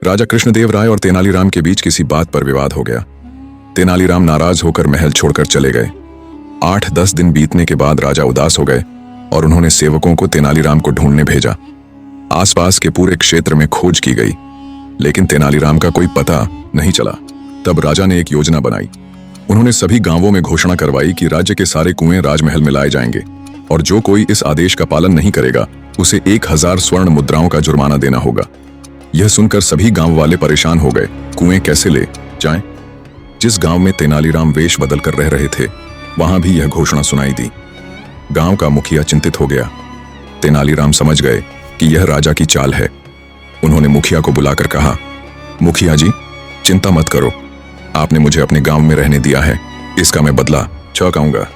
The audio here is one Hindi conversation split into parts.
राजा कृष्णदेव राय और तेनालीराम के बीच किसी बात पर विवाद हो गया। तेनालीराम नाराज होकर महल छोड़कर चले गए। 8-10 दिन बीतने के बाद राजा उदास हो गए और उन्होंने सेवकों को तेनालीराम को ढूंढने भेजा। आसपास के पूरे क्षेत्र में खोज की गई, लेकिन तेनालीराम का कोई पता नहीं चला। तब राजा ने एक योजना बनाई। उन्होंने सभी गांवों में घोषणा करवाई कि राज्य के सारे कुएं राजमहल में लाए जाएंगे और जो कोई इस आदेश का पालन नहीं करेगा उसे 1000 स्वर्ण मुद्राओं का जुर्माना देना होगा। यह सुनकर सभी गांव वाले परेशान हो गए, कुएं कैसे ले जाएं? जिस गांव में तेनालीराम वेश बदल कर रह रहे थे वहां भी यह घोषणा सुनाई दी। गांव का मुखिया चिंतित हो गया। तेनालीराम समझ गए कि यह राजा की चाल है। उन्होंने मुखिया को बुलाकर कहा, मुखिया जी, चिंता मत करो, आपने मुझे अपने गांव में रहने दिया है, इसका मैं बदला चुकाऊंगा।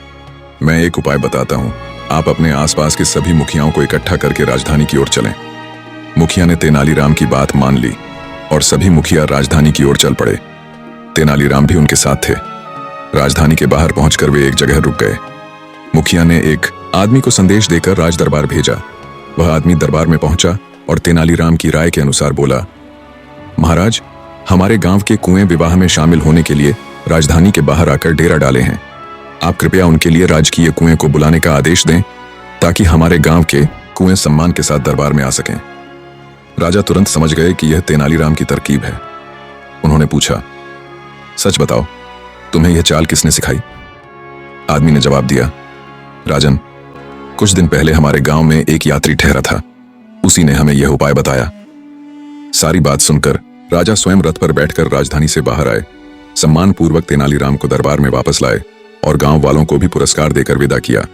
मैं एक उपाय बताता हूं, आप अपने आसपास के सभी मुखियाओं को इकट्ठा करके राजधानी की ओर चलें। मुखिया ने तेनालीराम की बात मान ली और सभी मुखिया राजधानी की ओर चल पड़े। तेनालीराम भी उनके साथ थे। राजधानी के बाहर पहुंचकर वे एक जगह रुक गए। मुखिया ने एक आदमी को संदेश देकर राज दरबार भेजा। वह आदमी दरबार में पहुंचा और तेनालीराम की राय के अनुसार बोला, महाराज, हमारे गांव के कुएं विवाह में शामिल होने के लिए राजधानी के बाहर आकर डेरा डाले हैं। आप कृपया उनके लिए राजकीय कुएं को बुलाने का आदेश दें ताकि हमारे गांव के कुएं सम्मान के साथ दरबार में आ सकें। राजा तुरंत समझ गए कि यह तेनालीराम की तरकीब है। उन्होंने पूछा, सच बताओ, तुम्हें यह चाल किसने सिखाई? आदमी ने जवाब दिया, राजन, कुछ दिन पहले हमारे गांव में एक यात्री ठहरा था, उसी ने हमें यह उपाय बताया। सारी बात सुनकर राजा स्वयं रथ पर बैठकर राजधानी से बाहर आए, सम्मान पूर्वक तेनालीराम को दरबार में वापस लाए और गांव वालों को भी पुरस्कार देकर विदा किया।